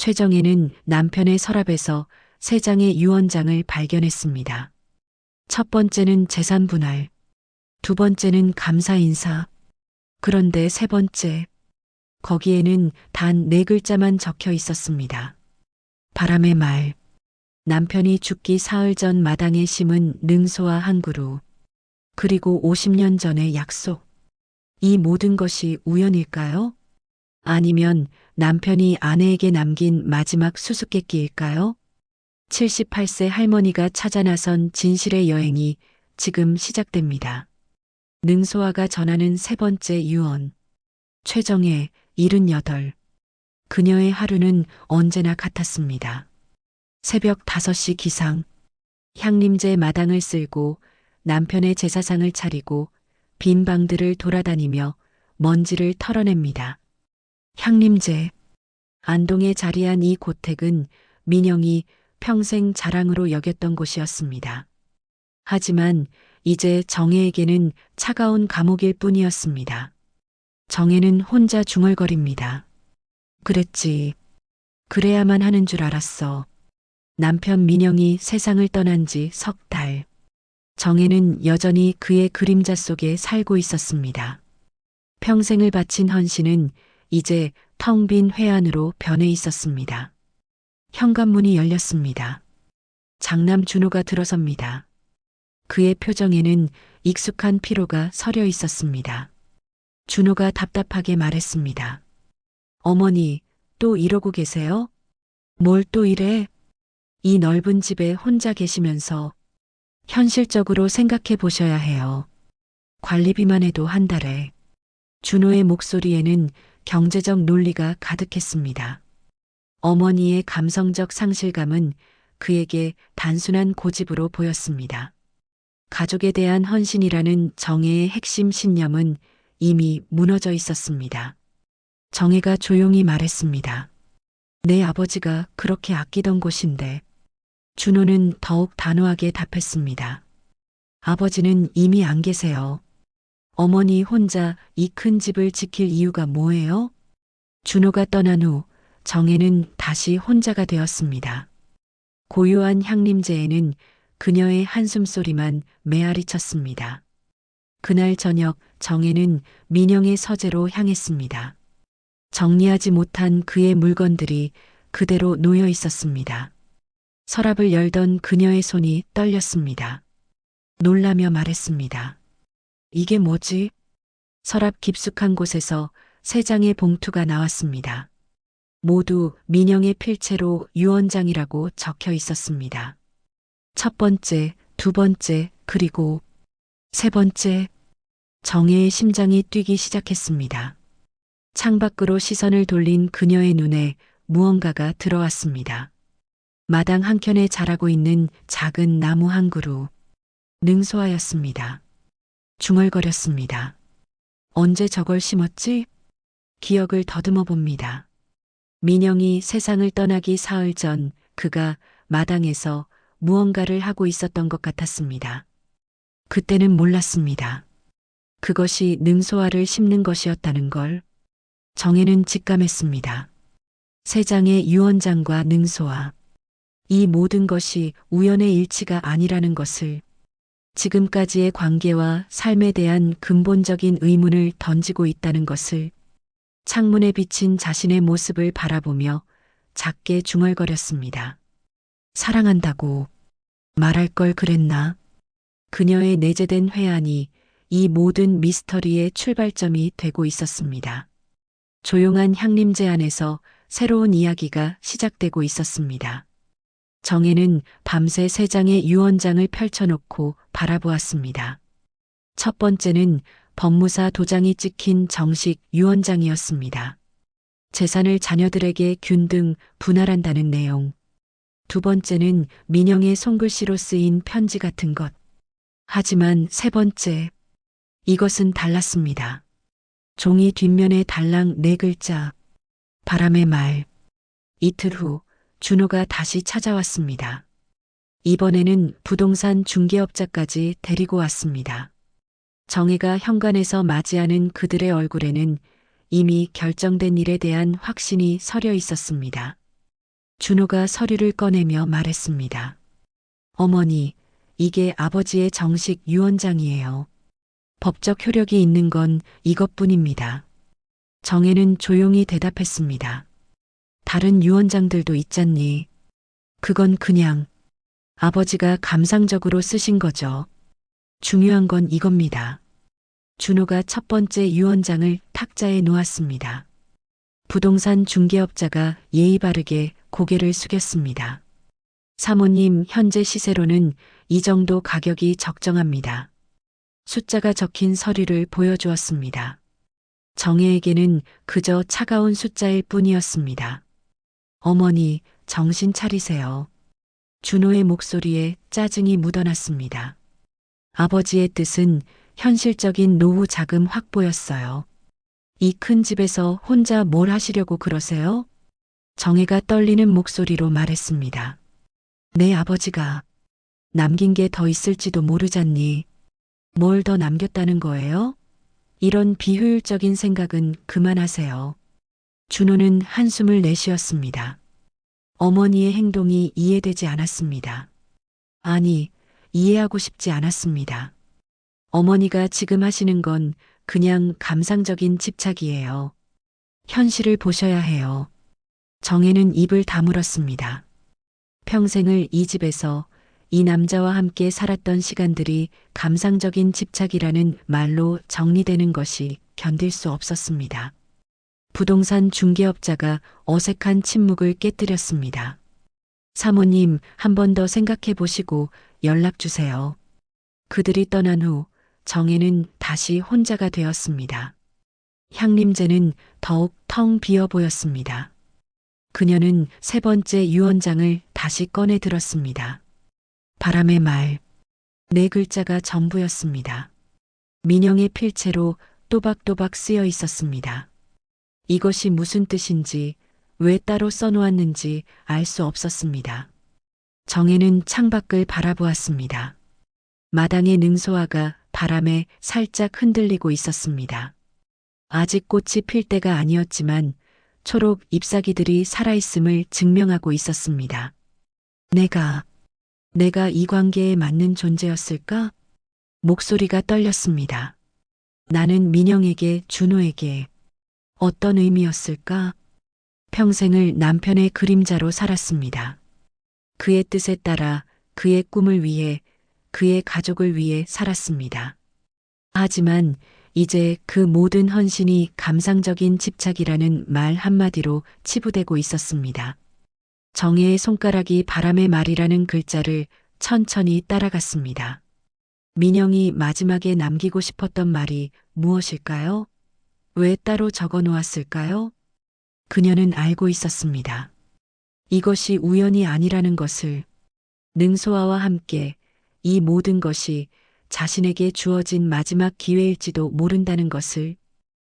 최정혜는 남편의 서랍에서 세 장의 유언장을 발견했습니다. 첫 번째는 재산 분할, 두 번째는 감사 인사, 그런데 세 번째, 거기에는 단 네 글자만 적혀 있었습니다. 바람의 말. 남편이 죽기 사흘 전 마당에 심은 능소와 한 그루. 그리고 50년 전의 약속. 이 모든 것이 우연일까요? 아니면 남편이 아내에게 남긴 마지막 수수께끼일까요? 78세 할머니가 찾아 나선 진실의 여행이 지금 시작됩니다. 능소아가 전하는 세 번째 유언. 최정혜, 78. 그녀의 하루는 언제나 같았습니다. 새벽 5시 기상. 향림제 마당을 쓸고 남편의 제사상을 차리고 빈 방들을 돌아다니며 먼지를 털어냅니다. 향림제. 안동에 자리한 이 고택은 민영이 평생 자랑으로 여겼던 곳이었습니다. 하지만 이제 정혜에게는 차가운 감옥일 뿐이었습니다. 정혜는 혼자 중얼거립니다. 그랬지. 그래야만 하는 줄 알았어. 남편 민영이 세상을 떠난 지 석 달. 정혜는 여전히 그의 그림자 속에 살고 있었습니다. 평생을 바친 헌신은 이제 텅 빈 회한으로 변해 있었습니다. 현관문이 열렸습니다. 장남 준호가 들어섭니다. 그의 표정에는 익숙한 피로가 서려 있었습니다. 준호가 답답하게 말했습니다. 어머니, 또 이러고 계세요? 뭘 또 이래? 이 넓은 집에 혼자 계시면서 현실적으로 생각해 보셔야 해요. 관리비만 해도 한 달에. 준호의 목소리에는 경제적 논리가 가득했습니다. 어머니의 감성적 상실감은 그에게 단순한 고집으로 보였습니다. 가족에 대한 헌신이라는 정혜의 핵심 신념은 이미 무너져 있었습니다. 정혜가 조용히 말했습니다. 내 아버지가 그렇게 아끼던 곳인데. 준호는 더욱 단호하게 답했습니다. 아버지는 이미 안 계세요. 어머니 혼자 이 큰 집을 지킬 이유가 뭐예요? 준호가 떠난 후 정혜는 다시 혼자가 되었습니다. 고요한 향림제에는 그녀의 한숨소리만 메아리 쳤습니다. 그날 저녁 정혜는 민영의 서재로 향했습니다. 정리하지 못한 그의 물건들이 그대로 놓여 있었습니다. 서랍을 열던 그녀의 손이 떨렸습니다. 놀라며 말했습니다. 이게 뭐지? 서랍 깊숙한 곳에서 세 장의 봉투가 나왔습니다. 모두 민영의 필체로 유언장이라고 적혀 있었습니다. 첫 번째, 두 번째, 그리고 세 번째. 정혜의 심장이 뛰기 시작했습니다. 창밖으로 시선을 돌린 그녀의 눈에 무언가가 들어왔습니다. 마당 한켠에 자라고 있는 작은 나무 한 그루. 능소아였습니다. 중얼거렸습니다. 언제 저걸 심었지? 기억을 더듬어 봅니다. 민영이 세상을 떠나기 사흘 전 그가 마당에서 무언가를 하고 있었던 것 같았습니다. 그때는 몰랐습니다. 그것이 능소아를 심는 것이었다는 걸. 정혜는 직감했습니다. 세 장의 유언장과 능소아. 이 모든 것이 우연의 일치가 아니라는 것을, 지금까지의 관계와 삶에 대한 근본적인 의문을 던지고 있다는 것을, 창문에 비친 자신의 모습을 바라보며 작게 중얼거렸습니다. 사랑한다고 말할 걸 그랬나? 그녀의 내재된 회한이 이 모든 미스터리의 출발점이 되고 있었습니다. 조용한 향림제 안에서 새로운 이야기가 시작되고 있었습니다. 정혜는 밤새 세 장의 유언장을 펼쳐놓고 바라보았습니다. 첫 번째는 법무사 도장이 찍힌 정식 유언장이었습니다. 재산을 자녀들에게 균등 분할한다는 내용. 두 번째는 민영의 손글씨로 쓰인 편지 같은 것. 하지만 세 번째, 이것은 달랐습니다. 종이 뒷면에 달랑 네 글자. 바람의 말. 이틀 후 준호가 다시 찾아왔습니다. 이번에는 부동산 중개업자까지 데리고 왔습니다. 정혜가 현관에서 맞이하는 그들의 얼굴에는 이미 결정된 일에 대한 확신이 서려 있었습니다. 준호가 서류를 꺼내며 말했습니다. 어머니, 이게 아버지의 정식 유언장이에요. 법적 효력이 있는 건 이것뿐입니다. 정혜는 조용히 대답했습니다. 다른 유언장들도 있잖니. 그건 그냥 아버지가 감상적으로 쓰신 거죠. 중요한 건 이겁니다. 준호가 첫 번째 유언장을 탁자에 놓았습니다. 부동산 중개업자가 예의 바르게 고개를 숙였습니다. 사모님, 현재 시세로는 이 정도 가격이 적정합니다. 숫자가 적힌 서류를 보여주었습니다. 정혜에게는 그저 차가운 숫자일 뿐이었습니다. 어머니, 정신 차리세요. 준호의 목소리에 짜증이 묻어났습니다. 아버지의 뜻은 현실적인 노후 자금 확보였어요. 이 큰 집에서 혼자 뭘 하시려고 그러세요? 정혜가 떨리는 목소리로 말했습니다. 내 아버지가 남긴 게 더 있을지도 모르잖니. 뭘 더 남겼다는 거예요? 이런 비효율적인 생각은 그만하세요. 준호는 한숨을 내쉬었습니다. 어머니의 행동이 이해되지 않았습니다. 아니, 이해하고 싶지 않았습니다. 어머니가 지금 하시는 건 그냥 감상적인 집착이에요. 현실을 보셔야 해요. 정혜는 입을 다물었습니다. 평생을 이 집에서 이 남자와 함께 살았던 시간들이 감상적인 집착이라는 말로 정리되는 것이 견딜 수 없었습니다. 부동산 중개업자가 어색한 침묵을 깨뜨렸습니다. 사모님, 한 번 더 생각해 보시고 연락 주세요. 그들이 떠난 후 정혜는 다시 혼자가 되었습니다. 향림제는 더욱 텅 비어 보였습니다. 그녀는 세 번째 유언장을 다시 꺼내 들었습니다. 바람의 말. 네 글자가 전부였습니다. 민영의 필체로 또박또박 쓰여 있었습니다. 이것이 무슨 뜻인지, 왜 따로 써놓았는지 알 수 없었습니다. 정혜는 창밖을 바라보았습니다. 마당의 능소화가 바람에 살짝 흔들리고 있었습니다. 아직 꽃이 필 때가 아니었지만 초록 잎사귀들이 살아있음을 증명하고 있었습니다. 내가 이 관계에 맞는 존재였을까? 목소리가 떨렸습니다. 나는 민영에게, 준호에게 어떤 의미였을까? 평생을 남편의 그림자로 살았습니다. 그의 뜻에 따라 그의 꿈을 위해, 그의 가족을 위해 살았습니다. 하지만 이제 그 모든 헌신이 감상적인 집착이라는 말 한마디로 치부되고 있었습니다. 정혜의 손가락이 바람의 말이라는 글자를 천천히 따라갔습니다. 민영이 마지막에 남기고 싶었던 말이 무엇일까요? 왜 따로 적어 놓았을까요? 그녀는 알고 있었습니다. 이것이 우연이 아니라는 것을, 능소아와 함께 이 모든 것이 자신에게 주어진 마지막 기회일지도 모른다는 것을.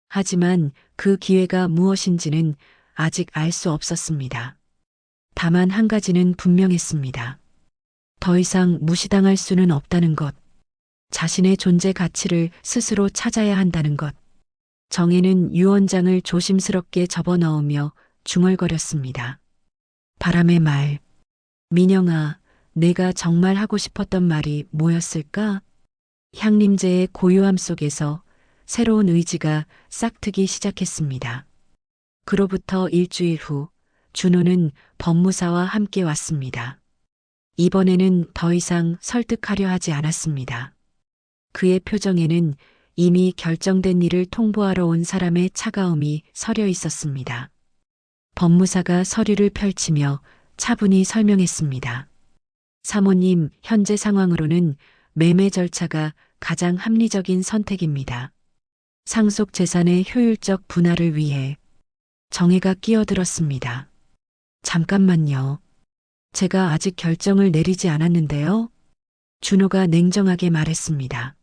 하지만 그 기회가 무엇인지는 아직 알 수 없었습니다. 다만 한 가지는 분명했습니다. 더 이상 무시당할 수는 없다는 것. 자신의 존재 가치를 스스로 찾아야 한다는 것. 정혜는 유언장을 조심스럽게 접어넣으며 중얼거렸습니다. 바람의 말. 민영아, 내가 정말 하고 싶었던 말이 뭐였을까? 향림제의 고요함 속에서 새로운 의지가 싹트기 시작했습니다. 그로부터 일주일 후 준호는 법무사와 함께 왔습니다. 이번에는 더 이상 설득하려 하지 않았습니다. 그의 표정에는 이미 결정된 일을 통보하러 온 사람의 차가움이 서려 있었습니다. 법무사가 서류를 펼치며 차분히 설명했습니다. 사모님, 현재 상황으로는 매매 절차가 가장 합리적인 선택입니다. 상속 재산의 효율적 분할을 위해. 정혜가 끼어들었습니다. 잠깐만요. 제가 아직 결정을 내리지 않았는데요. 준호가 냉정하게 말했습니다.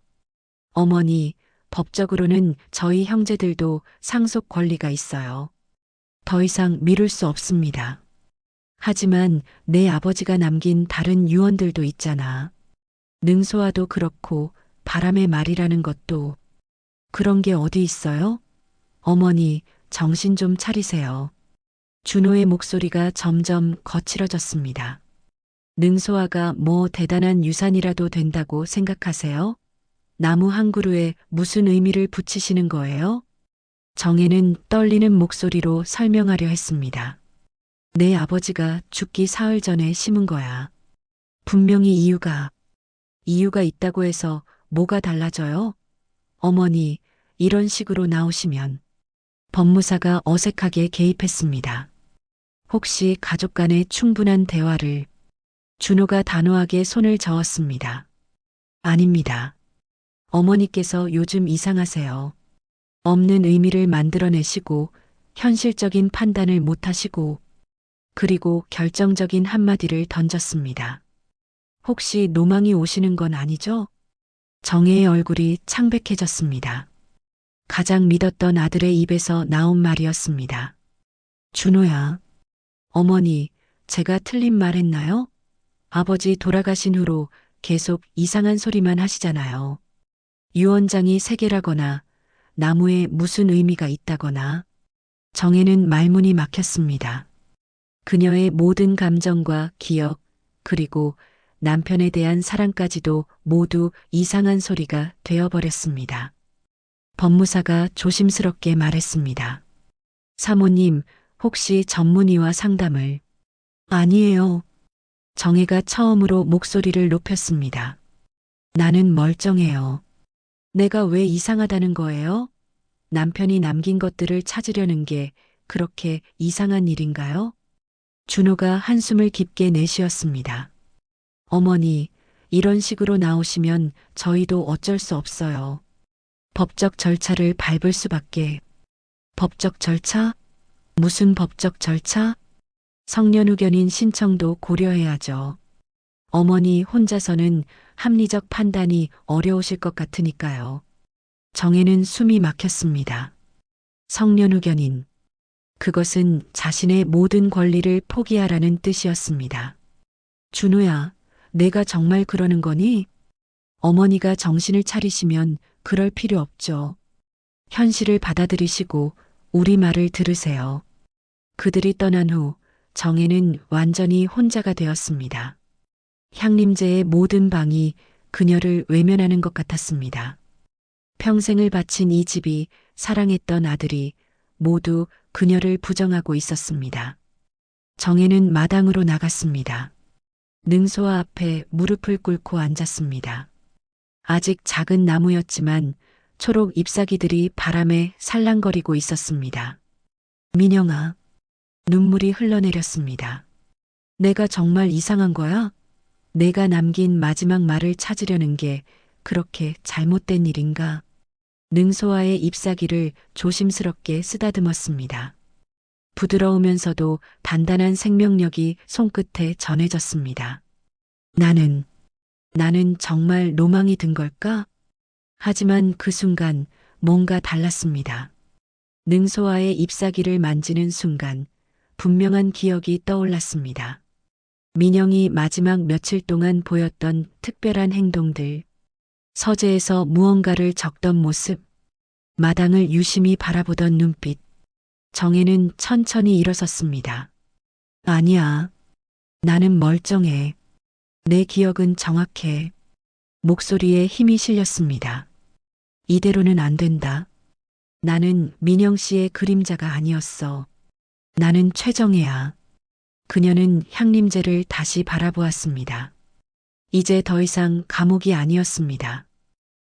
어머니, 법적으로는 저희 형제들도 상속 권리가 있어요. 더 이상 미룰 수 없습니다. 하지만 내 아버지가 남긴 다른 유언들도 있잖아. 능소화도 그렇고 바람의 말이라는 것도. 그런 게 어디 있어요? 어머니, 정신 좀 차리세요. 준호의 목소리가 점점 거칠어졌습니다. 능소아가 뭐 대단한 유산이라도 된다고 생각하세요? 나무 한 그루에 무슨 의미를 붙이시는 거예요? 정혜는 떨리는 목소리로 설명하려 했습니다. 내 아버지가 죽기 사흘 전에 심은 거야. 분명히 이유가 있다고 해서 뭐가 달라져요? 어머니, 이런 식으로 나오시면. 법무사가 어색하게 개입했습니다. 혹시 가족 간의 충분한 대화를. 준호가 단호하게 손을 저었습니다. 아닙니다. 어머니께서 요즘 이상하세요. 없는 의미를 만들어내시고 현실적인 판단을 못하시고 그리고 결정적인 한마디를 던졌습니다. 혹시 노망이 오시는 건 아니죠? 정혜의 얼굴이 창백해졌습니다. 가장 믿었던 아들의 입에서 나온 말이었습니다. 준호야, 어머니, 제가 틀린 말 했나요? 아버지 돌아가신 후로 계속 이상한 소리만 하시잖아요. 유언장이 세 개라거나 나무에 무슨 의미가 있다거나. 정혜는 말문이 막혔습니다. 그녀의 모든 감정과 기억, 그리고 남편에 대한 사랑까지도 모두 이상한 소리가 되어버렸습니다. 법무사가 조심스럽게 말했습니다. 사모님, 혹시 전문의와 상담을. 아니에요. 정혜가 처음으로 목소리를 높였습니다. 나는 멀쩡해요. 내가 왜 이상하다는 거예요? 남편이 남긴 것들을 찾으려는 게 그렇게 이상한 일인가요? 준호가 한숨을 깊게 내쉬었습니다. 어머니, 이런 식으로 나오시면 저희도 어쩔 수 없어요. 법적 절차를 밟을 수밖에. 법적 절차? 무슨 법적 절차? 성년후견인 신청도 고려해야죠. 어머니 혼자서는 합리적 판단이 어려우실 것 같으니까요. 정혜는 숨이 막혔습니다. 성년후견인. 그것은 자신의 모든 권리를 포기하라는 뜻이었습니다. 준호야, 내가 정말 그러는 거니? 어머니가 정신을 차리시면 그럴 필요 없죠. 현실을 받아들이시고 우리 말을 들으세요. 그들이 떠난 후 정혜는 완전히 혼자가 되었습니다. 향림제의 모든 방이 그녀를 외면하는 것 같았습니다. 평생을 바친 이 집이 사랑했던 아들이 모두 그녀를 부정하고 있었습니다. 정혜는 마당으로 나갔습니다. 능소아 앞에 무릎을 꿇고 앉았습니다. 아직 작은 나무였지만 초록 잎사귀들이 바람에 살랑거리고 있었습니다. 민영아, 눈물이 흘러내렸습니다. 내가 정말 이상한 거야? 내가 남긴 마지막 말을 찾으려는 게 그렇게 잘못된 일인가? 능소아의 잎사귀를 조심스럽게 쓰다듬었습니다. 부드러우면서도 단단한 생명력이 손끝에 전해졌습니다. 나는 정말 로망이 든 걸까? 하지만 그 순간 뭔가 달랐습니다. 능소아의 잎사귀를 만지는 순간 분명한 기억이 떠올랐습니다. 민영이 마지막 며칠 동안 보였던 특별한 행동들, 서재에서 무언가를 적던 모습, 마당을 유심히 바라보던 눈빛. 정혜는 천천히 일어섰습니다. 아니야. 나는 멀쩡해. 내 기억은 정확해. 목소리에 힘이 실렸습니다. 이대로는 안 된다. 나는 민영 씨의 그림자가 아니었어. 나는 최정혜야. 그녀는 향림제를 다시 바라보았습니다. 이제 더 이상 감옥이 아니었습니다.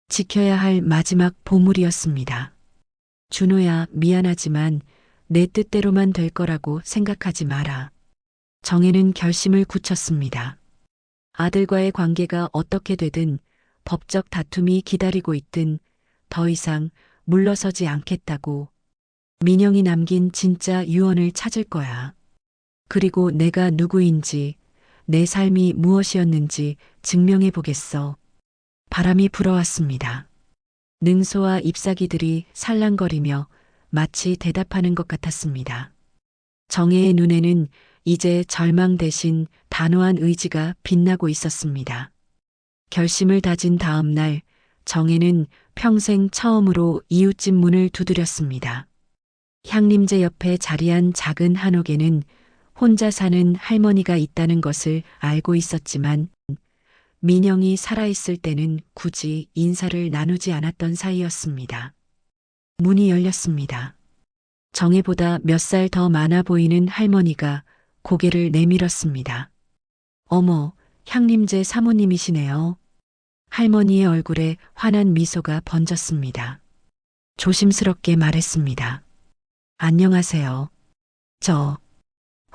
지켜야 할 마지막 보물이었습니다. 준호야, 미안하지만 내 뜻대로만 될 거라고 생각하지 마라. 정혜는 결심을 굳혔습니다. 아들과의 관계가 어떻게 되든 법적 다툼이 기다리고 있든 더 이상 물러서지 않겠다고. 민영이 남긴 진짜 유언을 찾을 거야. 그리고 내가 누구인지, 내 삶이 무엇이었는지 증명해 보겠어. 바람이 불어왔습니다. 능소와 잎사귀들이 살랑거리며 마치 대답하는 것 같았습니다. 정혜의 눈에는 이제 절망 대신 단호한 의지가 빛나고 있었습니다. 결심을 다진 다음 날 정혜는 평생 처음으로 이웃집 문을 두드렸습니다. 향림제 옆에 자리한 작은 한옥에는 혼자 사는 할머니가 있다는 것을 알고 있었지만 민영이 살아있을 때는 굳이 인사를 나누지 않았던 사이였습니다. 문이 열렸습니다. 정혜보다 몇 살 더 많아 보이는 할머니가 고개를 내밀었습니다. 어머, 향림제 사모님이시네요. 할머니의 얼굴에 환한 미소가 번졌습니다. 조심스럽게 말했습니다. 안녕하세요. 저,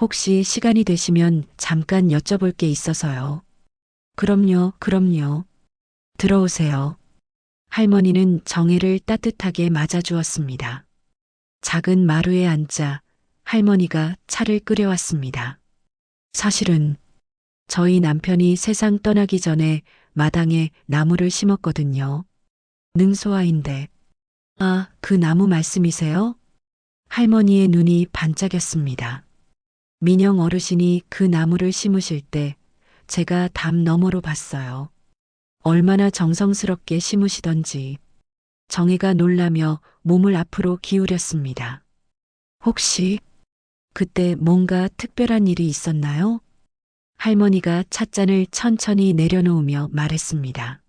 혹시 시간이 되시면 잠깐 여쭤볼 게 있어서요. 그럼요, 그럼요. 들어오세요. 할머니는 정혜를 따뜻하게 맞아주었습니다. 작은 마루에 앉자 할머니가 차를 끓여왔습니다. 사실은 저희 남편이 세상 떠나기 전에 마당에 나무를 심었거든요. 능소아인데. 아, 그 나무 말씀이세요? 할머니의 눈이 반짝였습니다. 민영 어르신이 그 나무를 심으실 때 제가 담 너머로 봤어요. 얼마나 정성스럽게 심으시던지. 정혜가 놀라며 몸을 앞으로 기울였습니다. 혹시 그때 뭔가 특별한 일이 있었나요? 할머니가 찻잔을 천천히 내려놓으며 말했습니다.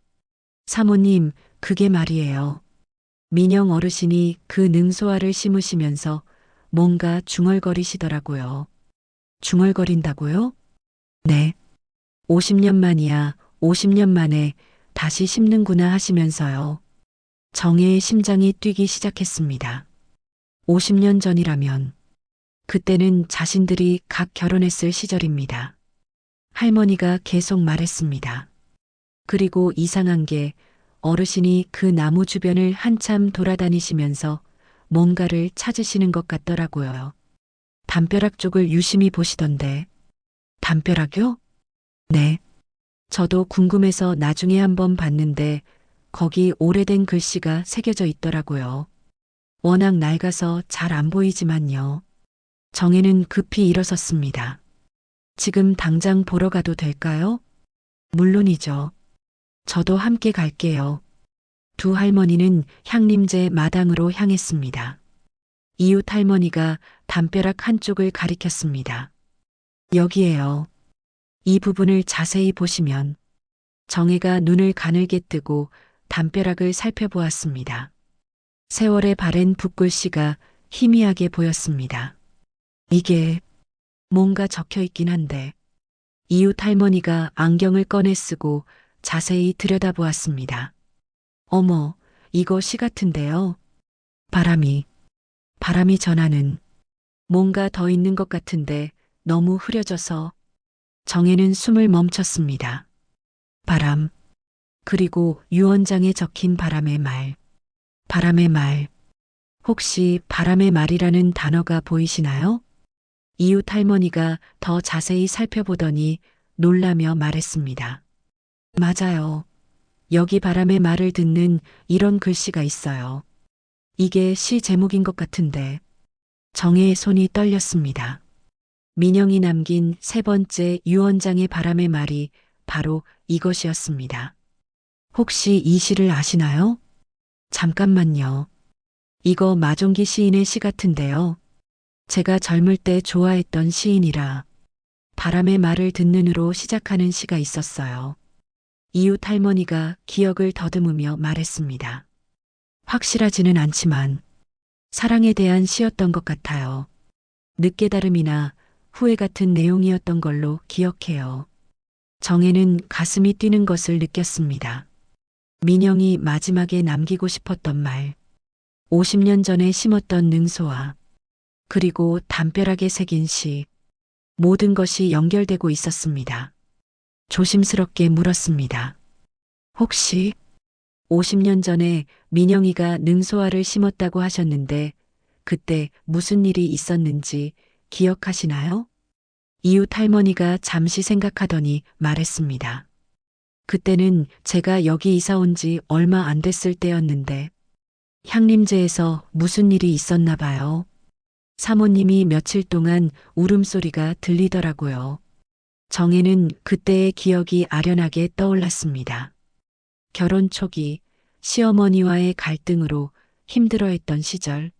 사모님, 그게 말이에요. 민영 어르신이 그 능소화를 심으시면서 뭔가 중얼거리시더라고요. 중얼거린다고요? 네. 50년 만이야, 50년 만에 다시 심는구나 하시면서요. 정혜의 심장이 뛰기 시작했습니다. 50년 전이라면 그때는 자신들이 각 결혼했을 시절입니다. 할머니가 계속 말했습니다. 그리고 이상한 게 어르신이 그 나무 주변을 한참 돌아다니시면서 뭔가를 찾으시는 것 같더라고요. 담벼락 쪽을 유심히 보시던데. 담벼락요? 네. 저도 궁금해서 나중에 한번 봤는데 거기 오래된 글씨가 새겨져 있더라고요. 워낙 낡아서 잘 안 보이지만요. 정혜는 급히 일어섰습니다. 지금 당장 보러 가도 될까요? 물론이죠. 저도 함께 갈게요. 두 할머니는 향림제 마당으로 향했습니다. 이웃 할머니가 담벼락 한쪽을 가리켰습니다. 여기에요. 이 부분을 자세히 보시면 정혜가 눈을 가늘게 뜨고 담벼락을 살펴보았습니다. 세월에 바랜 붓글씨가 희미하게 보였습니다. 이게 뭔가 적혀 있긴 한데 이웃 할머니가 안경을 꺼내 쓰고 자세히 들여다보았습니다. 어머, 이거 시 같은데요. 바람이 전하는 뭔가 더 있는 것 같은데 너무 흐려져서 정혜는 숨을 멈췄습니다. 바람, 그리고 유언장에 적힌 바람의 말. 바람의 말. 혹시 바람의 말이라는 단어가 보이시나요? 이웃 할머니가 더 자세히 살펴보더니 놀라며 말했습니다. 맞아요. 여기 바람의 말을 듣는 이런 글씨가 있어요. 이게 시 제목인 것 같은데. 정혜의 손이 떨렸습니다. 민영이 남긴 세 번째 유언장의 바람의 말이 바로 이것이었습니다. 혹시 이 시를 아시나요? 잠깐만요. 이거 마종기 시인의 시 같은데요. 제가 젊을 때 좋아했던 시인이라 바람의 말을 듣는으로 시작하는 시가 있었어요. 이웃 할머니가 기억을 더듬으며 말했습니다. 확실하지는 않지만 사랑에 대한 시였던 것 같아요. 늦깨달음이나 후회 같은 내용이었던 걸로 기억해요. 정혜는 가슴이 뛰는 것을 느꼈습니다. 민영이 마지막에 남기고 싶었던 말, 50년 전에 심었던 능소와 그리고 담벼락에 새긴 시, 모든 것이 연결되고 있었습니다. 조심스럽게 물었습니다. 혹시 50년 전에 민영이가 능소화를 심었다고 하셨는데 그때 무슨 일이 있었는지 기억하시나요? 이웃 할머니가 잠시 생각하더니 말했습니다. 그때는 제가 여기 이사 온 지 얼마 안 됐을 때였는데 향림제에서 무슨 일이 있었나 봐요. 사모님이 며칠 동안 울음소리가 들리더라고요. 정혜는 그때의 기억이 아련하게 떠올랐습니다. 결혼 초기 시어머니와의 갈등으로 힘들어했던 시절.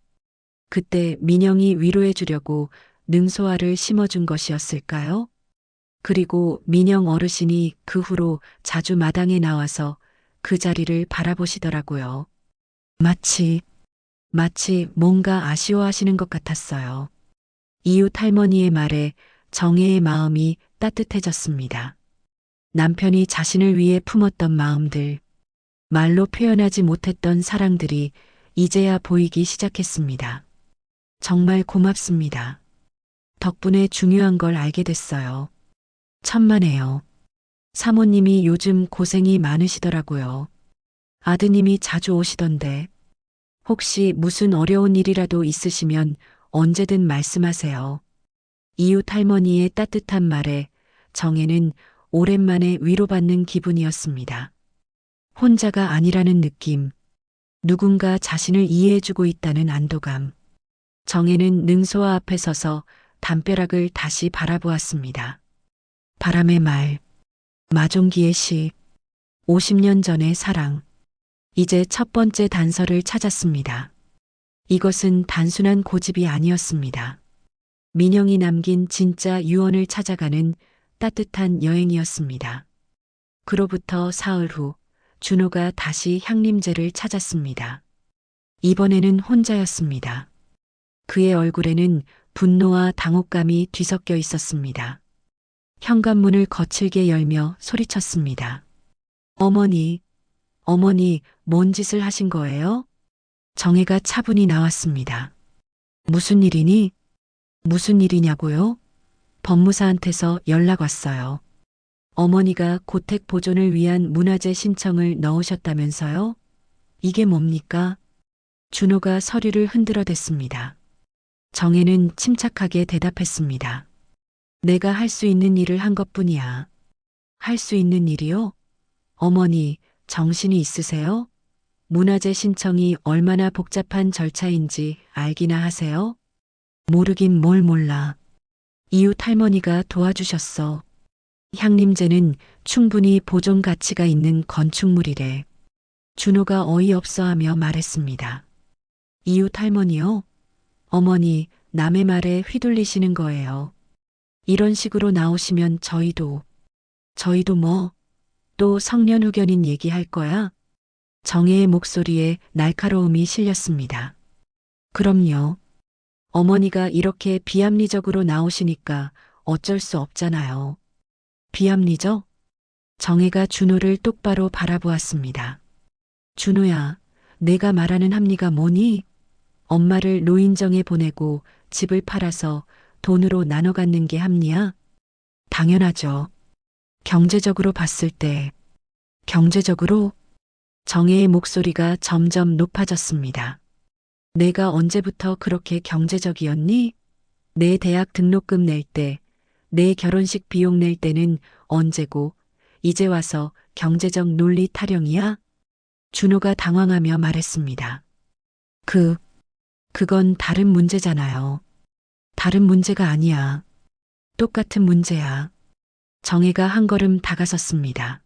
그때 민영이 위로해 주려고 능소화를 심어준 것이었을까요? 그리고 민영 어르신이 그 후로 자주 마당에 나와서 그 자리를 바라보시더라고요. 마치 뭔가 아쉬워하시는 것 같았어요. 이웃 할머니의 말에 정혜의 마음이 따뜻해졌습니다. 남편이 자신을 위해 품었던 마음들, 말로 표현하지 못했던 사랑들이 이제야 보이기 시작했습니다. 정말 고맙습니다. 덕분에 중요한 걸 알게 됐어요. 천만에요. 사모님이 요즘 고생이 많으시더라고요. 아드님이 자주 오시던데 혹시 무슨 어려운 일이라도 있으시면 언제든 말씀하세요. 이웃 할머니의 따뜻한 말에 정혜는 오랜만에 위로받는 기분이었습니다. 혼자가 아니라는 느낌, 누군가 자신을 이해해주고 있다는 안도감. 정혜는 능소화 앞에 서서 담벼락을 다시 바라보았습니다. 바람의 말, 마종기의 시, 50년 전의 사랑. 이제 첫 번째 단서를 찾았습니다. 이것은 단순한 고집이 아니었습니다. 민영이 남긴 진짜 유언을 찾아가는 따뜻한 여행이었습니다. 그로부터 사흘 후 준호가 다시 향림제를 찾았습니다. 이번에는 혼자였습니다. 그의 얼굴에는 분노와 당혹감이 뒤섞여 있었습니다. 현관문을 거칠게 열며 소리쳤습니다. 어머니, 뭔 짓을 하신 거예요? 정혜가 차분히 나왔습니다. 무슨 일이니? 무슨 일이냐고요? 법무사한테서 연락 왔어요. 어머니가 고택 보존을 위한 문화재 신청을 넣으셨다면서요? 이게 뭡니까? 준호가 서류를 흔들어 댔습니다. 정혜는 침착하게 대답했습니다. 내가 할 수 있는 일을 한 것뿐이야. 할 수 있는 일이요? 어머니, 정신이 있으세요? 문화재 신청이 얼마나 복잡한 절차인지 알기나 하세요? 모르긴 뭘 몰라. 이웃 할머니가 도와주셨어. 향림제는 충분히 보존 가치가 있는 건축물이래. 준호가 어이없어하며 말했습니다. 이웃 할머니요? 어머니, 남의 말에 휘둘리시는 거예요. 이런 식으로 나오시면 저희도 뭐, 또 성년후견인 얘기할 거야? 정혜의 목소리에 날카로움이 실렸습니다. 그럼요. 어머니가 이렇게 비합리적으로 나오시니까 어쩔 수 없잖아요. 비합리적? 정혜가 준호를 똑바로 바라보았습니다. 준호야, 내가 말하는 합리가 뭐니? 엄마를 노인정에 보내고 집을 팔아서 돈으로 나눠 갖는 게 합리야? 당연하죠. 경제적으로 봤을 때, 경제적으로? 정혜의 목소리가 점점 높아졌습니다. 내가 언제부터 그렇게 경제적이었니? 내 대학 등록금 낼 때, 내 결혼식 비용 낼 때는 언제고, 이제 와서 경제적 논리 타령이야? 준호가 당황하며 말했습니다. 그건 다른 문제잖아요. 다른 문제가 아니야. 똑같은 문제야. 정혜가 한 걸음 다가섰습니다.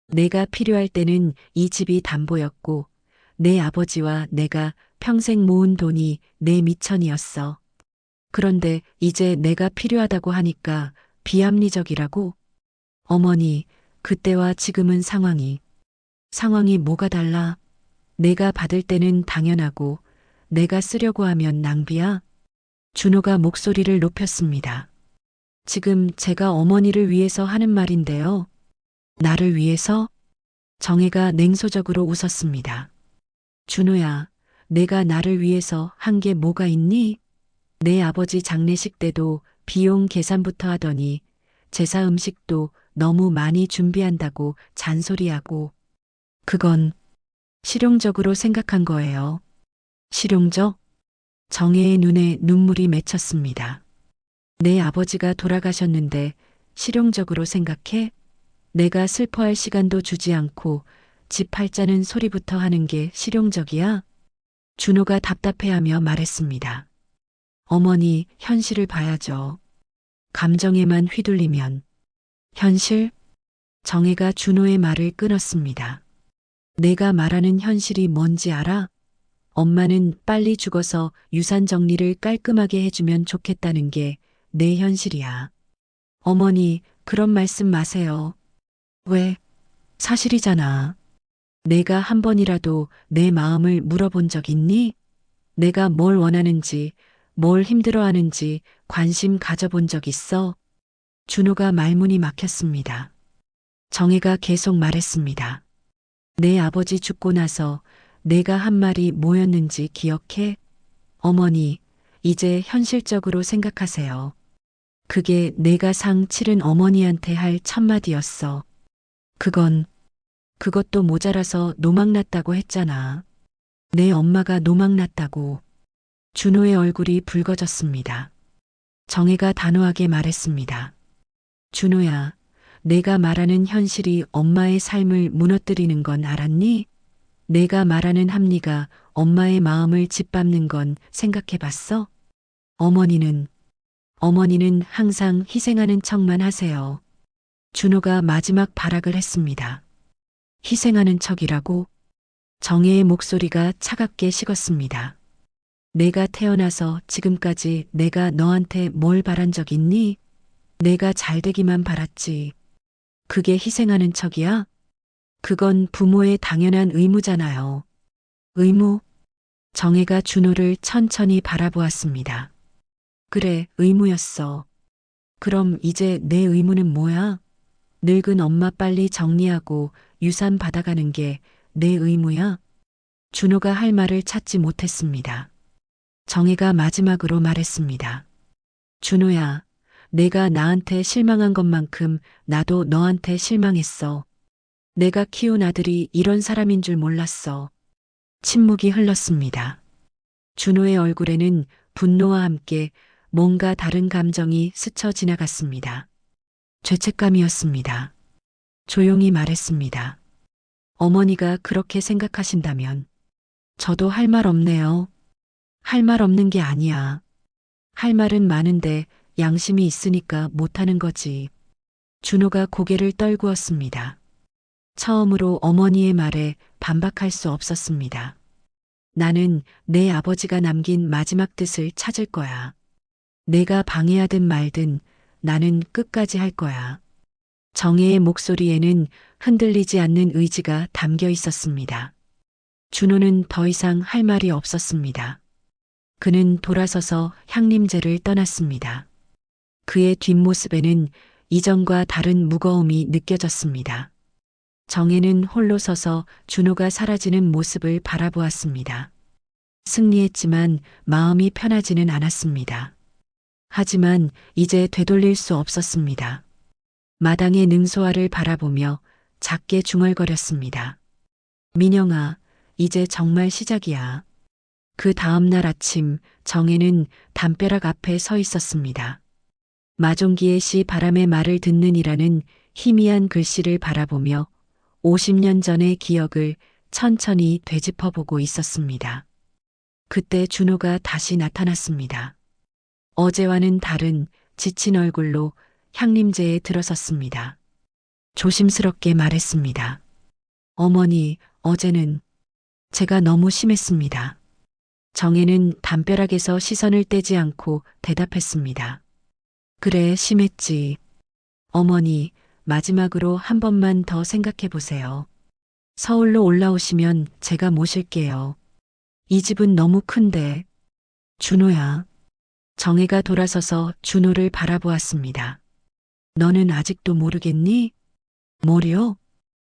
내가 필요할 때는 이 집이 담보였고, 내 아버지와 내가 평생 모은 돈이 내 미천이었어. 그런데 이제 내가 필요하다고 하니까 비합리적이라고? 어머니, 그때와 지금은 상황이 뭐가 달라? 내가 받을 때는 당연하고 내가 쓰려고 하면 낭비야? 준호가 목소리를 높였습니다. 지금 제가 어머니를 위해서 하는 말인데요. 나를 위해서? 정혜가 냉소적으로 웃었습니다. 준호야, 내가 나를 위해서 한 게 뭐가 있니? 내 아버지 장례식 때도 비용 계산부터 하더니 제사 음식도 너무 많이 준비한다고 잔소리하고. 그건 실용적으로 생각한 거예요. 실용적? 정혜의 눈에 눈물이 맺혔습니다. 내 아버지가 돌아가셨는데 실용적으로 생각해? 내가 슬퍼할 시간도 주지 않고 집 팔자는 소리부터 하는 게 실용적이야? 준호가 답답해하며 말했습니다. 어머니, 현실을 봐야죠. 감정에만 휘둘리면. 현실? 정혜가 준호의 말을 끊었습니다. 내가 말하는 현실이 뭔지 알아? 엄마는 빨리 죽어서 유산 정리를 깔끔하게 해주면 좋겠다는 게 내 현실이야. 어머니, 그런 말씀 마세요. 왜? 사실이잖아. 내가 한 번이라도 내 마음을 물어본 적 있니? 내가 뭘 원하는지, 뭘 힘들어하는지 관심 가져본 적 있어? 준호가 말문이 막혔습니다. 정혜가 계속 말했습니다. 내 아버지 죽고 나서 내가 한 말이 뭐였는지 기억해? 어머니, 이제 현실적으로 생각하세요. 그게 내가 상 치른 어머니한테 할 첫마디였어. 그것도 모자라서 노망났다고 했잖아. 내 엄마가 노망났다고. 준호의 얼굴이 붉어졌습니다. 정혜가 단호하게 말했습니다. 준호야, 내가 말하는 현실이 엄마의 삶을 무너뜨리는 건 알았니? 내가 말하는 합리가 엄마의 마음을 짓밟는 건 생각해 봤어? 어머니는 항상 희생하는 척만 하세요. 준호가 마지막 발악을 했습니다. 희생하는 척이라고? 정혜의 목소리가 차갑게 식었습니다. 내가 태어나서 지금까지 내가 너한테 뭘 바란 적 있니? 내가 잘 되기만 바랐지. 그게 희생하는 척이야? 그건 부모의 당연한 의무잖아요. 의무? 정혜가 준호를 천천히 바라보았습니다. 그래, 의무였어. 그럼 이제 내 의무는 뭐야? 늙은 엄마 빨리 정리하고 유산 받아가는 게 내 의무야? 준호가 할 말을 찾지 못했습니다. 정혜가 마지막으로 말했습니다. 준호야, 내가 나한테 실망한 것만큼 나도 너한테 실망했어. 내가 키운 아들이 이런 사람인 줄 몰랐어. 침묵이 흘렀습니다. 준호의 얼굴에는 분노와 함께 뭔가 다른 감정이 스쳐 지나갔습니다. 죄책감이었습니다. 조용히 말했습니다. 어머니가 그렇게 생각하신다면 저도 할 말 없네요. 할 말 없는 게 아니야. 할 말은 많은데 양심이 있으니까 못하는 거지. 준호가 고개를 떨구었습니다. 처음으로 어머니의 말에 반박할 수 없었습니다. 나는 내 아버지가 남긴 마지막 뜻을 찾을 거야. 내가 방해하든 말든 나는 끝까지 할 거야. 정혜의 목소리에는 흔들리지 않는 의지가 담겨 있었습니다. 준호는 더 이상 할 말이 없었습니다. 그는 돌아서서 향림제를 떠났습니다. 그의 뒷모습에는 이전과 다른 무거움이 느껴졌습니다. 정혜는 홀로 서서 준호가 사라지는 모습을 바라보았습니다. 승리했지만 마음이 편하지는 않았습니다. 하지만 이제 되돌릴 수 없었습니다. 마당의 능소화를 바라보며 작게 중얼거렸습니다. 민영아, 이제 정말 시작이야. 그 다음 날 아침 정혜는 담벼락 앞에 서 있었습니다. 마종기의 시 바람의 말을 듣는이라는 희미한 글씨를 바라보며 50년 전의 기억을 천천히 되짚어보고 있었습니다. 그때 준호가 다시 나타났습니다. 어제와는 다른 지친 얼굴로 향림제에 들어섰습니다. 조심스럽게 말했습니다. 어머니, 어제는 제가 너무 심했습니다. 정혜는 담벼락에서 시선을 떼지 않고 대답했습니다. 그래, 심했지. 어머니, 마지막으로 한 번만 더 생각해 보세요. 서울로 올라오시면 제가 모실게요. 이 집은 너무 큰데. 준호야. 정혜가 돌아서서 준호를 바라보았습니다. 너는 아직도 모르겠니? 뭐요?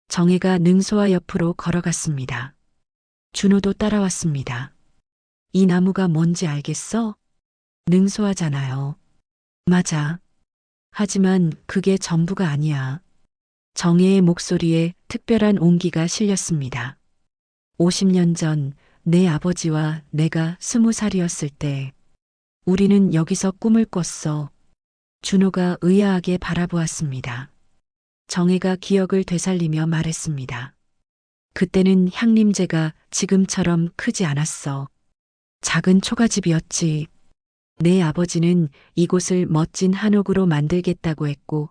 정혜가 능소화 옆으로 걸어갔습니다. 준호도 따라왔습니다. 이 나무가 뭔지 알겠어? 능소화잖아요. 맞아. 하지만 그게 전부가 아니야. 정혜의 목소리에 특별한 온기가 실렸습니다. 50년 전 내 아버지와 내가 20살이었을 때 우리는 여기서 꿈을 꿨어. 준호가 의아하게 바라보았습니다. 정혜가 기억을 되살리며 말했습니다. 그때는 향림제가 지금처럼 크지 않았어. 작은 초가집이었지. 내 아버지는 이곳을 멋진 한옥으로 만들겠다고 했고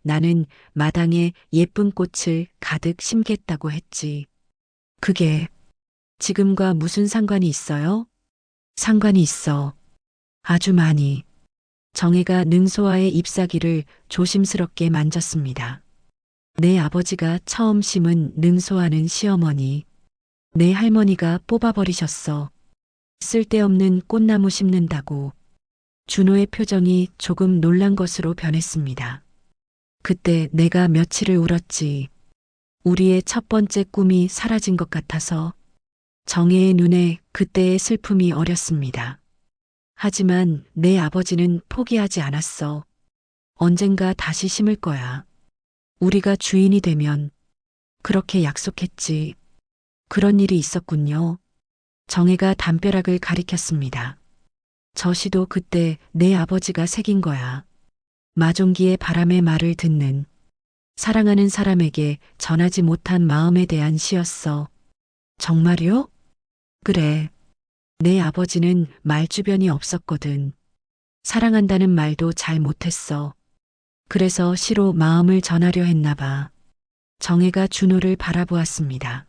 나는 마당에 예쁜 꽃을 가득 심겠다고 했지. 그게 지금과 무슨 상관이 있어요? 상관이 있어. 아주 많이. 정혜가 능소와의 잎사귀를 조심스럽게 만졌습니다. 내 아버지가 처음 심은 능소와는 시어머니, 내 할머니가 뽑아버리셨어. 쓸데없는 꽃나무 심는다고. 준호의 표정이 조금 놀란 것으로 변했습니다. 그때 내가 며칠을 울었지. 우리의 첫 번째 꿈이 사라진 것 같아서. 정혜의 눈에 그때의 슬픔이 어렸습니다. 하지만 내 아버지는 포기하지 않았어. 언젠가 다시 심을 거야. 우리가 주인이 되면. 그렇게 약속했지. 그런 일이 있었군요. 정혜가 담벼락을 가리켰습니다. 저 시도 그때 내 아버지가 새긴 거야. 마종기의 바람의 말을 듣는, 사랑하는 사람에게 전하지 못한 마음에 대한 시였어. 정말요? 그래. 내 아버지는 말주변이 없었거든. 사랑한다는 말도 잘 못했어. 그래서 시로 마음을 전하려 했나 봐. 정혜가 준호를 바라보았습니다.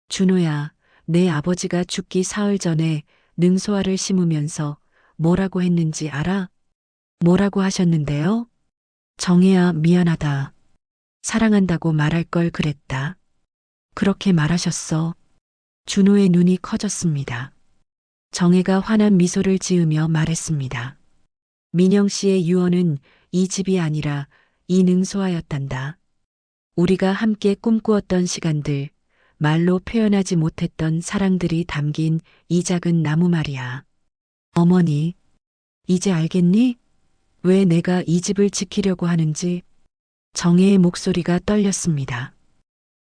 준호야, 내 아버지가 죽기 사흘 전에 능소화를 심으면서 뭐라고 했는지 알아? 뭐라고 하셨는데요? 정혜야, 미안하다. 사랑한다고 말할 걸 그랬다. 그렇게 말하셨어. 준호의 눈이 커졌습니다. 정혜가 환한 미소를 지으며 말했습니다. 민영 씨의 유언은 이 집이 아니라 이 능소화였단다. 우리가 함께 꿈꾸었던 시간들, 말로 표현하지 못했던 사랑들이 담긴 이 작은 나무 말이야. 어머니, 이제 알겠니? 왜 내가 이 집을 지키려고 하는지. 정혜의 목소리가 떨렸습니다.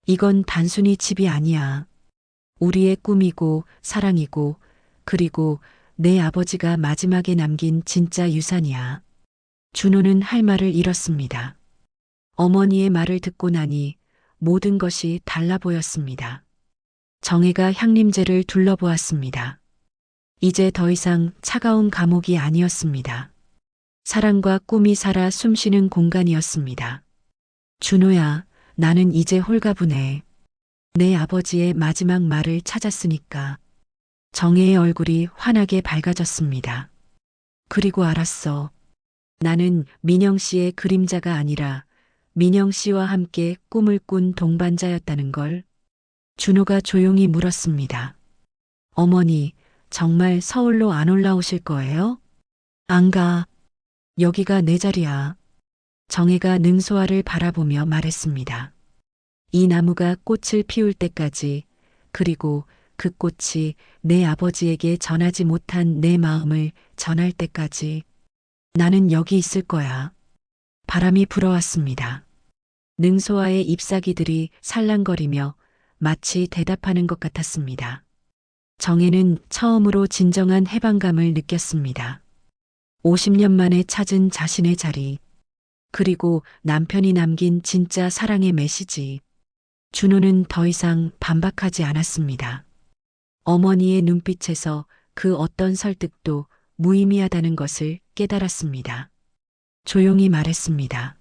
이건 단순히 집이 아니야. 우리의 꿈이고 사랑이고 그리고 내 아버지가 마지막에 남긴 진짜 유산이야. 준호는 할 말을 잃었습니다. 어머니의 말을 듣고 나니 모든 것이 달라 보였습니다. 정혜가 향림제를 둘러보았습니다. 이제 더 이상 차가운 감옥이 아니었습니다. 사랑과 꿈이 살아 숨쉬는 공간이었습니다. 준호야, 나는 이제 홀가분해. 내 아버지의 마지막 말을 찾았으니까. 정혜의 얼굴이 환하게 밝아졌습니다. 그리고 알았어. 나는 민영 씨의 그림자가 아니라 민영 씨와 함께 꿈을 꾼 동반자였다는 걸. 준호가 조용히 물었습니다. 어머니, 정말 서울로 안 올라오실 거예요? 안 가. 여기가 내 자리야. 정혜가 능소화를 바라보며 말했습니다. 이 나무가 꽃을 피울 때까지, 그리고 그 꽃이 내 아버지에게 전하지 못한 내 마음을 전할 때까지 나는 여기 있을 거야. 바람이 불어왔습니다. 능소화의 잎사귀들이 살랑거리며 마치 대답하는 것 같았습니다. 정혜는 처음으로 진정한 해방감을 느꼈습니다. 50년 만에 찾은 자신의 자리, 그리고 남편이 남긴 진짜 사랑의 메시지. 준호는 더 이상 반박하지 않았습니다. 어머니의 눈빛에서 그 어떤 설득도 무의미하다는 것을 깨달았습니다. 조용히 말했습니다.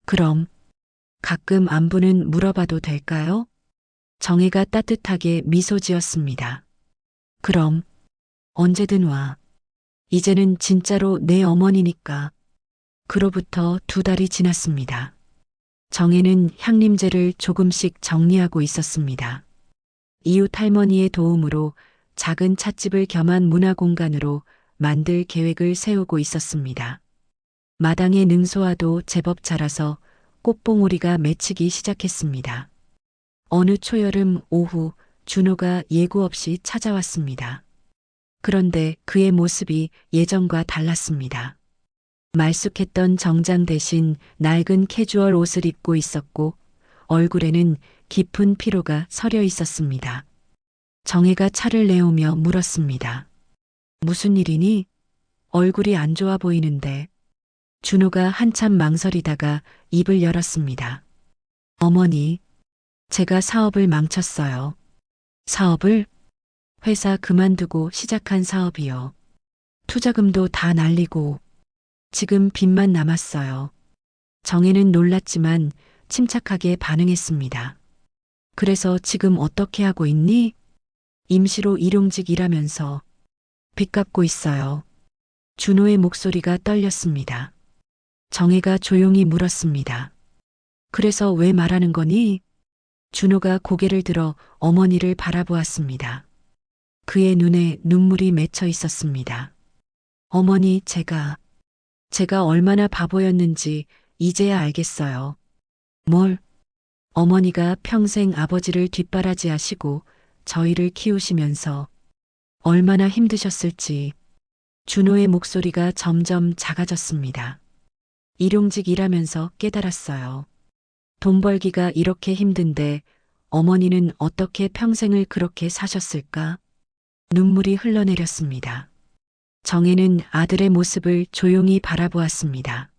그럼 가끔 안부는 물어봐도 될까요? 정혜가 따뜻하게 미소 지었습니다. 그럼 언제든 와. 이제는 진짜로 내 어머니니까. 그로부터 2달이 지났습니다. 정혜는 향림제를 조금씩 정리하고 있었습니다. 이웃 할머니의 도움으로 작은 찻집을 겸한 문화공간으로 만들 계획을 세우고 있었습니다. 마당의 능소화도 제법 자라서 꽃봉오리가 맺히기 시작했습니다. 어느 초여름 오후 준호가 예고 없이 찾아왔습니다. 그런데 그의 모습이 예전과 달랐습니다. 말쑥했던 정장 대신 낡은 캐주얼 옷을 입고 있었고 얼굴에는 깊은 피로가 서려 있었습니다. 정혜가 차를 내오며 물었습니다. 무슨 일이니? 얼굴이 안 좋아 보이는데. 준호가 한참 망설이다가 입을 열었습니다. 어머니, 제가 사업을 망쳤어요. 사업을? 회사 그만두고 시작한 사업이요. 투자금도 다 날리고 지금 빚만 남았어요. 정혜는 놀랐지만 침착하게 반응했습니다. 그래서 지금 어떻게 하고 있니? 임시로 일용직 일하면서 빚 갚고 있어요. 준호의 목소리가 떨렸습니다. 정혜가 조용히 물었습니다. 그래서 왜 말하는 거니? 준호가 고개를 들어 어머니를 바라보았습니다. 그의 눈에 눈물이 맺혀 있었습니다. 어머니, 제가 얼마나 바보였는지 이제야 알겠어요. 뭘? 어머니가 평생 아버지를 뒷바라지하시고 저희를 키우시면서 얼마나 힘드셨을지. 준호의 목소리가 점점 작아졌습니다. 일용직 일하면서 깨달았어요. 돈 벌기가 이렇게 힘든데 어머니는 어떻게 평생을 그렇게 사셨을까? 눈물이 흘러내렸습니다. 정혜는 아들의 모습을 조용히 바라보았습니다.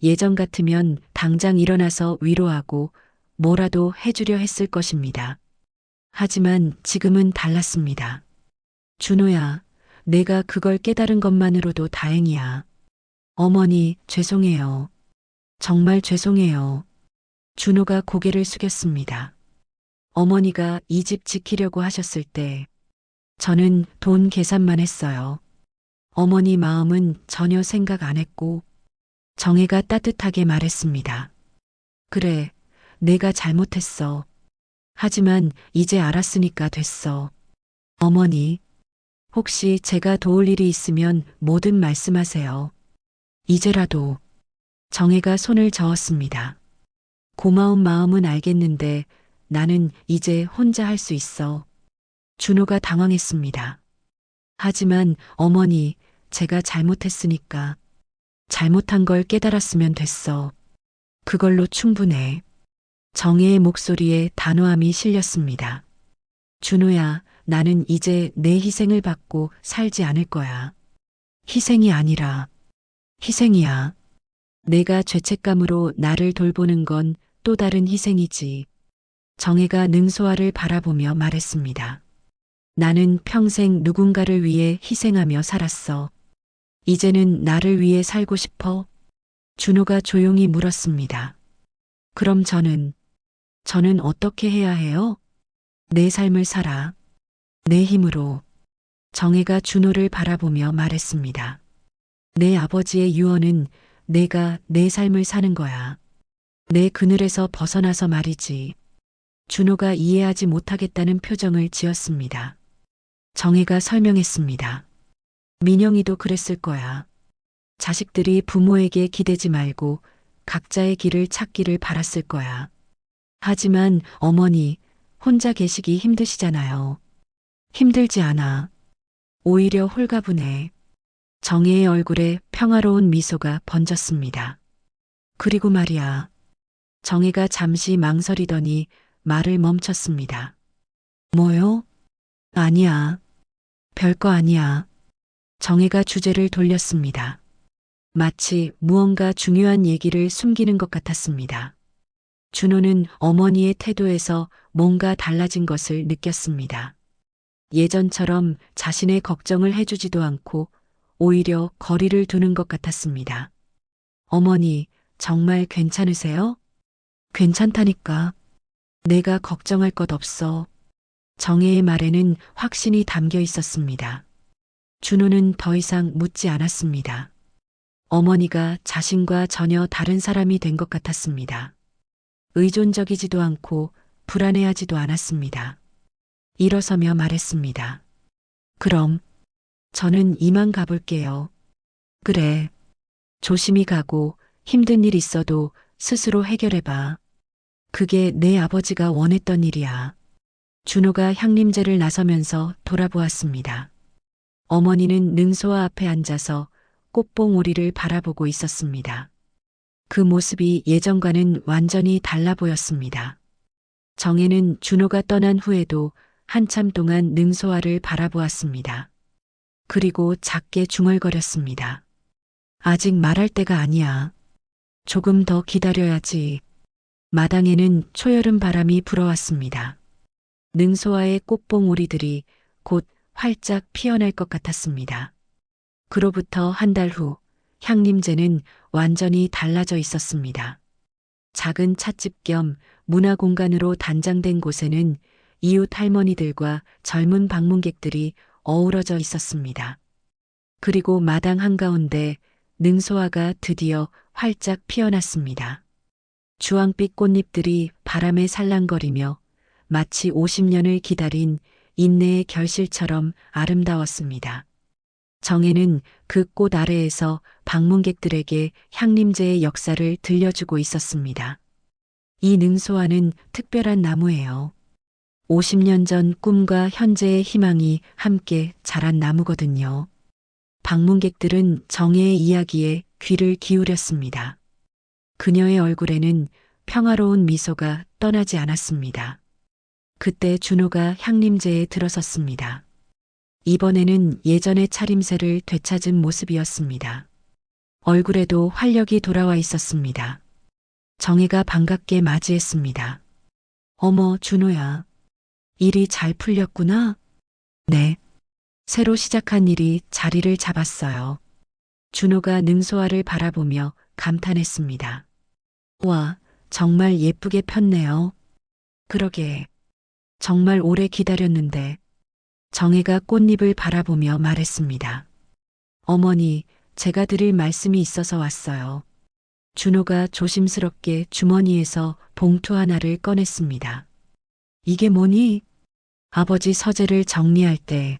예전 같으면 당장 일어나서 위로하고 뭐라도 해주려 했을 것입니다. 하지만 지금은 달랐습니다. 준호야, 내가 그걸 깨달은 것만으로도 다행이야. 어머니, 죄송해요. 정말 죄송해요. 준호가 고개를 숙였습니다. 어머니가 이 집 지키려고 하셨을 때 저는 돈 계산만 했어요. 어머니 마음은 전혀 생각 안 했고 정혜가 따뜻하게 말했습니다. 그래, 내가 잘못했어. 하지만 이제 알았으니까 됐어. 어머니, 혹시 제가 도울 일이 있으면 뭐든 말씀하세요. 이제라도. 정혜가 손을 저었습니다. 고마운 마음은 알겠는데 나는 이제 혼자 할 수 있어. 준호가 당황했습니다. 하지만 어머니, 제가 잘못했으니까. 잘못한 걸 깨달았으면 됐어. 그걸로 충분해. 정혜의 목소리에 단호함이 실렸습니다. 준호야, 나는 이제 내 희생을 받고 살지 않을 거야. 희생이 아니라 희생이야. 내가 죄책감으로 나를 돌보는 건 또 다른 희생이지. 정혜가 능소아를 바라보며 말했습니다. 나는 평생 누군가를 위해 희생하며 살았어. 이제는 나를 위해 살고 싶어? 준호가 조용히 물었습니다. 그럼 저는 어떻게 해야 해요? 내 삶을 살아. 내 힘으로. 정혜가 준호를 바라보며 말했습니다. 내 아버지의 유언은 내가 내 삶을 사는 거야. 내 그늘에서 벗어나서 말이지. 준호가 이해하지 못하겠다는 표정을 지었습니다. 정혜가 설명했습니다. 민영이도 그랬을 거야. 자식들이 부모에게 기대지 말고 각자의 길을 찾기를 바랐을 거야. 하지만 어머니, 혼자 계시기 힘드시잖아요. 힘들지 않아. 오히려 홀가분해. 정혜의 얼굴에 평화로운 미소가 번졌습니다. 그리고 말이야. 정혜가 잠시 망설이더니 말을 멈췄습니다. 뭐요? 아니야. 별거 아니야. 정혜가 주제를 돌렸습니다. 마치 무언가 중요한 얘기를 숨기는 것 같았습니다. 준호는 어머니의 태도에서 뭔가 달라진 것을 느꼈습니다. 예전처럼 자신의 걱정을 해주지도 않고 오히려 거리를 두는 것 같았습니다. 어머니, 정말 괜찮으세요? 괜찮다니까. 내가 걱정할 것 없어. 정혜의 말에는 확신이 담겨 있었습니다. 준호는 더 이상 묻지 않았습니다. 어머니가 자신과 전혀 다른 사람이 된 것 같았습니다. 의존적이지도 않고 불안해하지도 않았습니다. 일어서며 말했습니다. 그럼 저는 이만 가볼게요. 그래. 조심히 가고 힘든 일 있어도 스스로 해결해봐. 그게 내 아버지가 원했던 일이야. 준호가 향림제를 나서면서 돌아보았습니다. 어머니는 능소아 앞에 앉아서 꽃봉오리를 바라보고 있었습니다. 그 모습이 예전과는 완전히 달라 보였습니다. 정혜는 준호가 떠난 후에도 한참 동안 능소아를 바라보았습니다. 그리고 작게 중얼거렸습니다. 아직 말할 때가 아니야. 조금 더 기다려야지. 마당에는 초여름 바람이 불어왔습니다. 능소아의 꽃봉오리들이 곧 활짝 피어날 것 같았습니다. 그로부터 한 달 후 향림제는 완전히 달라져 있었습니다. 작은 찻집 겸 문화공간으로 단장된 곳에는 이웃 할머니들과 젊은 방문객들이 어우러져 있었습니다. 그리고 마당 한가운데 능소화가 드디어 활짝 피어났습니다. 주황빛 꽃잎들이 바람에 살랑거리며 마치 50년을 기다린 인내의 결실처럼 아름다웠습니다. 정혜는 그 꽃 아래에서 방문객들에게 향림제의 역사를 들려주고 있었습니다. 이 능소화는 특별한 나무예요. 50년 전 꿈과 현재의 희망이 함께 자란 나무거든요. 방문객들은 정혜의 이야기에 귀를 기울였습니다. 그녀의 얼굴에는 평화로운 미소가 떠나지 않았습니다. 그때 준호가 향림제에 들어섰습니다. 이번에는 예전의 차림새를 되찾은 모습이었습니다. 얼굴에도 활력이 돌아와 있었습니다. 정혜가 반갑게 맞이했습니다. 어머, 준호야. 일이 잘 풀렸구나? 네. 새로 시작한 일이 자리를 잡았어요. 준호가 능소화를 바라보며 감탄했습니다. 와, 정말 예쁘게 폈네요. 그러게. 정말 오래 기다렸는데. 정혜가 꽃잎을 바라보며 말했습니다. 어머니, 제가 드릴 말씀이 있어서 왔어요. 준호가 조심스럽게 주머니에서 봉투 하나를 꺼냈습니다. 이게 뭐니? 아버지 서재를 정리할 때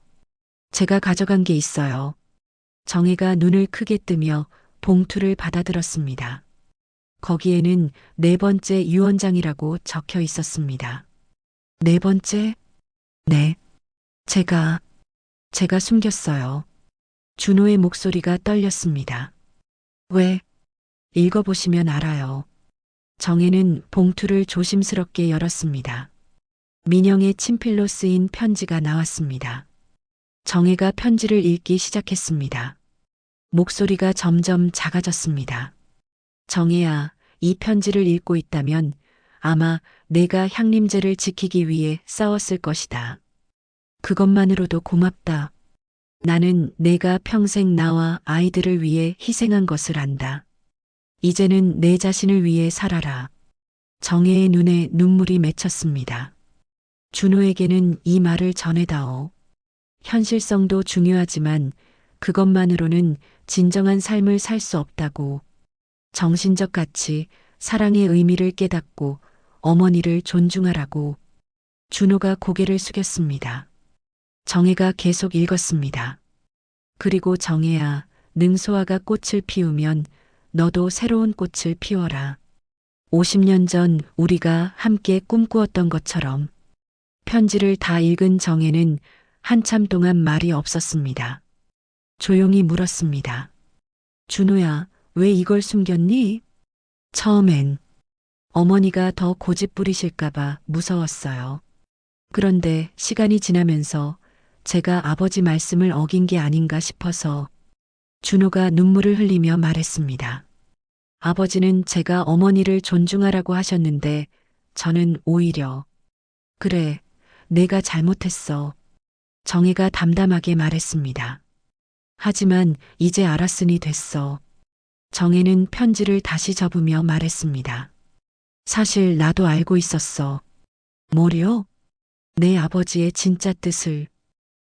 제가 가져간 게 있어요. 정혜가 눈을 크게 뜨며 봉투를 받아들었습니다. 거기에는 4번째 유언장이라고 적혀 있었습니다. 4번째? 네. 제가 숨겼어요. 준호의 목소리가 떨렸습니다. 왜? 읽어보시면 알아요. 정혜는 봉투를 조심스럽게 열었습니다. 민영의 친필로 쓰인 편지가 나왔습니다. 정혜가 편지를 읽기 시작했습니다. 목소리가 점점 작아졌습니다. 정혜야, 이 편지를 읽고 있다면 아마 내가 향림제를 지키기 위해 싸웠을 것이다. 그것만으로도 고맙다. 나는 내가 평생 나와 아이들을 위해 희생한 것을 안다. 이제는 내 자신을 위해 살아라. 정혜의 눈에 눈물이 맺혔습니다. 준호에게는 이 말을 전해다오. 현실성도 중요하지만 그것만으로는 진정한 삶을 살 수 없다고. 정신적 가치, 사랑의 의미를 깨닫고 어머니를 존중하라고. 준호가 고개를 숙였습니다. 정혜가 계속 읽었습니다. 그리고 정혜야, 능소화가 꽃을 피우면 너도 새로운 꽃을 피워라. 50년 전 우리가 함께 꿈꾸었던 것처럼. 편지를 다 읽은 정혜는 한참 동안 말이 없었습니다. 조용히 물었습니다. 준호야, 왜 이걸 숨겼니? 처음엔 어머니가 더 고집 부리실까봐 무서웠어요. 그런데 시간이 지나면서 제가 아버지 말씀을 어긴 게 아닌가 싶어서. 준호가 눈물을 흘리며 말했습니다. 아버지는 제가 어머니를 존중하라고 하셨는데 저는 오히려. 그래, 내가 잘못했어. 정혜가 담담하게 말했습니다. 하지만 이제 알았으니 됐어. 정혜는 편지를 다시 접으며 말했습니다. 사실 나도 알고 있었어. 뭐요? 내 아버지의 진짜 뜻을.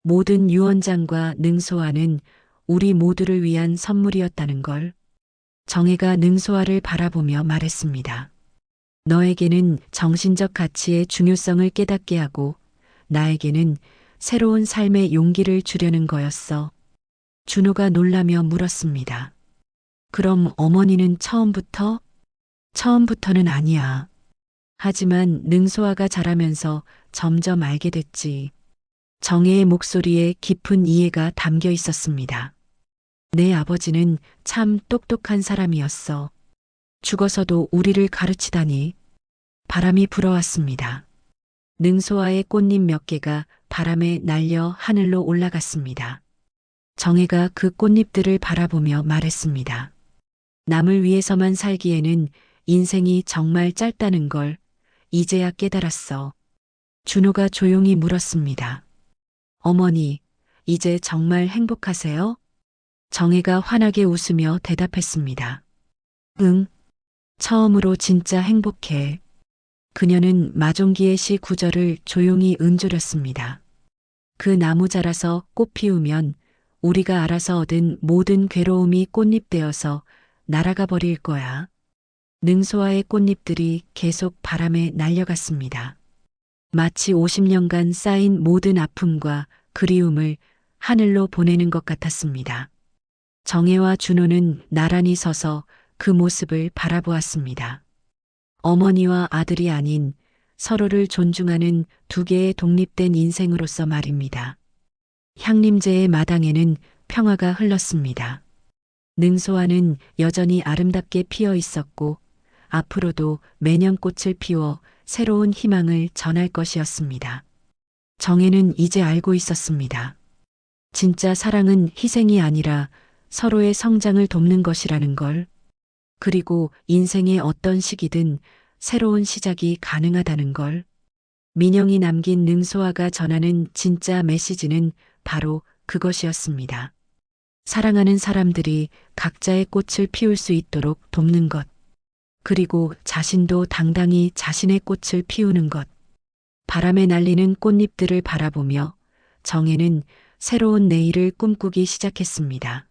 모든 유언장과 능소화는 우리 모두를 위한 선물이었다는 걸. 정혜가 능소화를 바라보며 말했습니다. 너에게는 정신적 가치의 중요성을 깨닫게 하고 나에게는 새로운 삶의 용기를 주려는 거였어. 준호가 놀라며 물었습니다. 그럼 어머니는 처음부터? 처음부터는 아니야. 하지만 능소화가 자라면서 점점 알게 됐지. 정혜의 목소리에 깊은 이해가 담겨 있었습니다. 내 아버지는 참 똑똑한 사람이었어. 죽어서도 우리를 가르치다니. 바람이 불어왔습니다. 능소화의 꽃잎 몇 개가 바람에 날려 하늘로 올라갔습니다. 정혜가 그 꽃잎들을 바라보며 말했습니다. 남을 위해서만 살기에는 인생이 정말 짧다는 걸 이제야 깨달았어. 준호가 조용히 물었습니다. 어머니, 이제 정말 행복하세요? 정혜가 환하게 웃으며 대답했습니다. 응, 처음으로 진짜 행복해. 그녀는 마종기의 시 구절을 조용히 은조렸습니다. 그 나무 자라서 꽃 피우면 우리가 알아서 얻은 모든 괴로움이 꽃잎 되어서 날아가 버릴 거야. 능소화의 꽃잎들이 계속 바람에 날려갔습니다. 마치 50년간 쌓인 모든 아픔과 그리움을 하늘로 보내는 것 같았습니다. 정혜와 준호는 나란히 서서 그 모습을 바라보았습니다. 어머니와 아들이 아닌 서로를 존중하는 두 개의 독립된 인생으로서 말입니다. 향림제의 마당에는 평화가 흘렀습니다. 능소화는 여전히 아름답게 피어 있었고 앞으로도 매년 꽃을 피워 새로운 희망을 전할 것이었습니다. 정혜는 이제 알고 있었습니다. 진짜 사랑은 희생이 아니라 서로의 성장을 돕는 것이라는 걸. 그리고 인생의 어떤 시기든 새로운 시작이 가능하다는 걸. 민영이 남긴 능소화가 전하는 진짜 메시지는 바로 그것이었습니다. 사랑하는 사람들이 각자의 꽃을 피울 수 있도록 돕는 것. 그리고 자신도 당당히 자신의 꽃을 피우는 것. 바람에 날리는 꽃잎들을 바라보며 정혜는 새로운 내일을 꿈꾸기 시작했습니다.